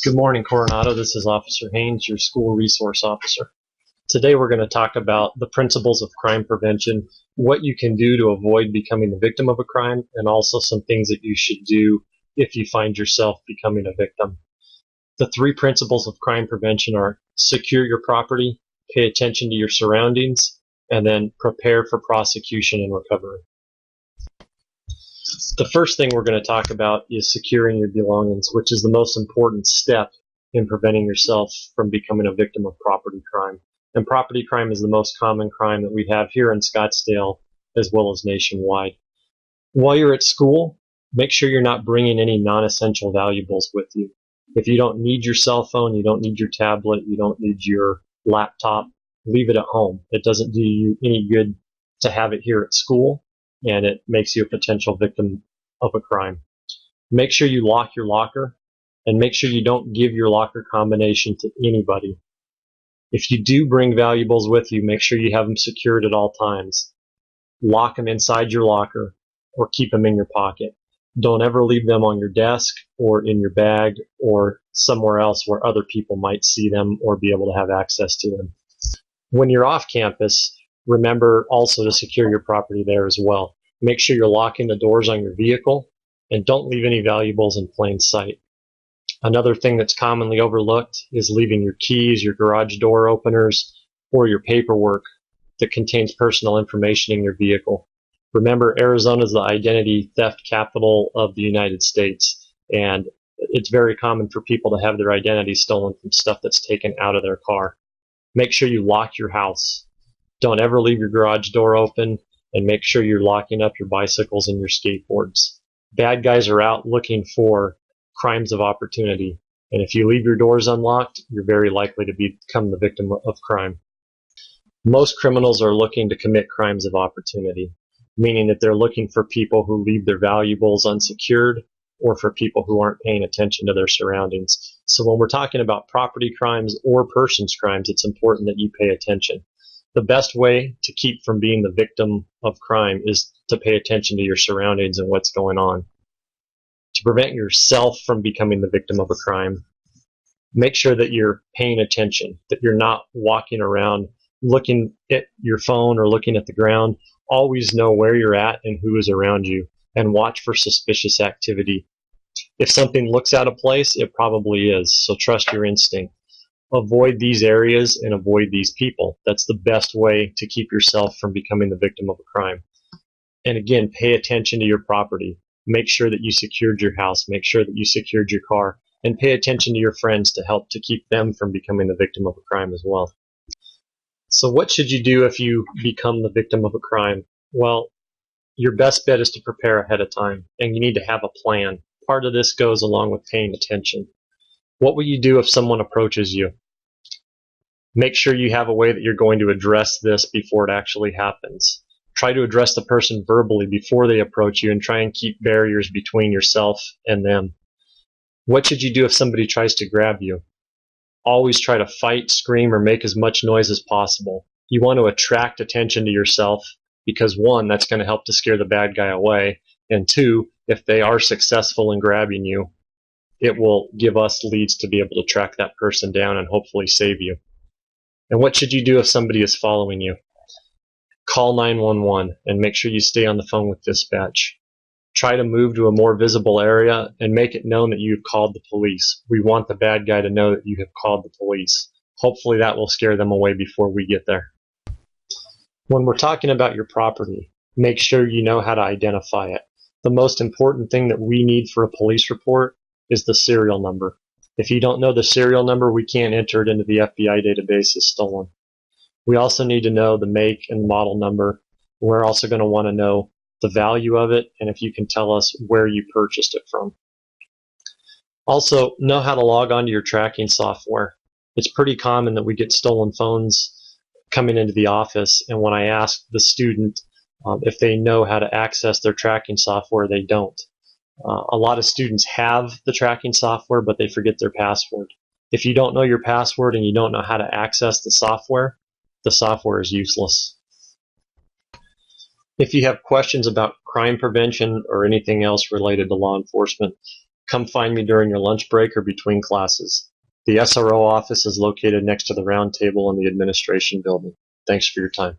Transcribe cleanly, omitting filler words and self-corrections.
Good morning, Coronado. This is Officer Haynes, your school resource officer. Today we're going to talk about the principles of crime prevention, what you can do to avoid becoming the victim of a crime, and also some things that you should do if you find yourself becoming a victim. The three principles of crime prevention are secure your property, pay attention to your surroundings, and then prepare for prosecution and recovery. The first thing we're going to talk about is securing your belongings, which is the most important step in preventing yourself from becoming a victim of property crime. And property crime is the most common crime that we have here in Scottsdale as well as nationwide. While you're at school, make sure you're not bringing any non-essential valuables with you. If you don't need your cell phone, you don't need your tablet, you don't need your laptop, leave it at home. It doesn't do you any good to have it here at school, and it makes you a potential victim of a crime. Make sure you lock your locker, and make sure you don't give your locker combination to anybody. If you do bring valuables with you, make sure you have them secured at all times. Lock them inside your locker or keep them in your pocket. Don't ever leave them on your desk or in your bag or somewhere else where other people might see them or be able to have access to them. When you're off campus, remember also to secure your property there as well. Make sure you're locking the doors on your vehicle and don't leave any valuables in plain sight. Another thing that's commonly overlooked is leaving your keys, your garage door openers, or your paperwork that contains personal information in your vehicle. Remember, Arizona is the identity theft capital of the United States, and it's very common for people to have their identity stolen from stuff that's taken out of their car. Make sure you lock your house. Don't ever leave your garage door open, and make sure you're locking up your bicycles and your skateboards. Bad guys are out looking for crimes of opportunity, and if you leave your doors unlocked, you're very likely to become the victim of crime. Most criminals are looking to commit crimes of opportunity, meaning that they're looking for people who leave their valuables unsecured or for people who aren't paying attention to their surroundings. So when we're talking about property crimes or persons crimes, it's important that you pay attention. The best way to keep from being the victim of crime is to pay attention to your surroundings and what's going on. To prevent yourself from becoming the victim of a crime, make sure that you're paying attention, that you're not walking around looking at your phone or looking at the ground. Always know where you're at and who is around you, and watch for suspicious activity. If something looks out of place, it probably is, so trust your instinct. Avoid these areas and avoid these people. That's the best way to keep yourself from becoming the victim of a crime. And again, pay attention to your property. Make sure that you secured your house. Make sure that you secured your car. And pay attention to your friends to help to keep them from becoming the victim of a crime as well. So what should you do if you become the victim of a crime? Well, your best bet is to prepare ahead of time, and you need to have a plan. Part of this goes along with paying attention. What will you do if someone approaches you? Make sure you have a way that you're going to address this before it actually happens. Try to address the person verbally before they approach you and try and keep barriers between yourself and them. What should you do if somebody tries to grab you? Always try to fight, scream, or make as much noise as possible. You want to attract attention to yourself because, one, that's going to help to scare the bad guy away, and two, if they are successful in grabbing you, it will give us leads to be able to track that person down and hopefully save you. And what should you do if somebody is following you? Call 911 and make sure you stay on the phone with dispatch. Try to move to a more visible area and make it known that you've called the police. We want the bad guy to know that you have called the police. Hopefully that will scare them away before we get there. When we're talking about your property, make sure you know how to identify it. The most important thing that we need for a police report is the serial number. If you don't know the serial number, we can't enter it into the FBI database as stolen. We also need to know the make and model number. We're also going to want to know the value of it and if you can tell us where you purchased it from. Also, know how to log onto your tracking software. It's pretty common that we get stolen phones coming into the office, and when I ask the student if they know how to access their tracking software, they don't. A lot of students have the tracking software, but they forget their password. If you don't know your password and you don't know how to access the software is useless. If you have questions about crime prevention or anything else related to law enforcement, come find me during your lunch break or between classes. The SRO office is located next to the round table in the administration building. Thanks for your time.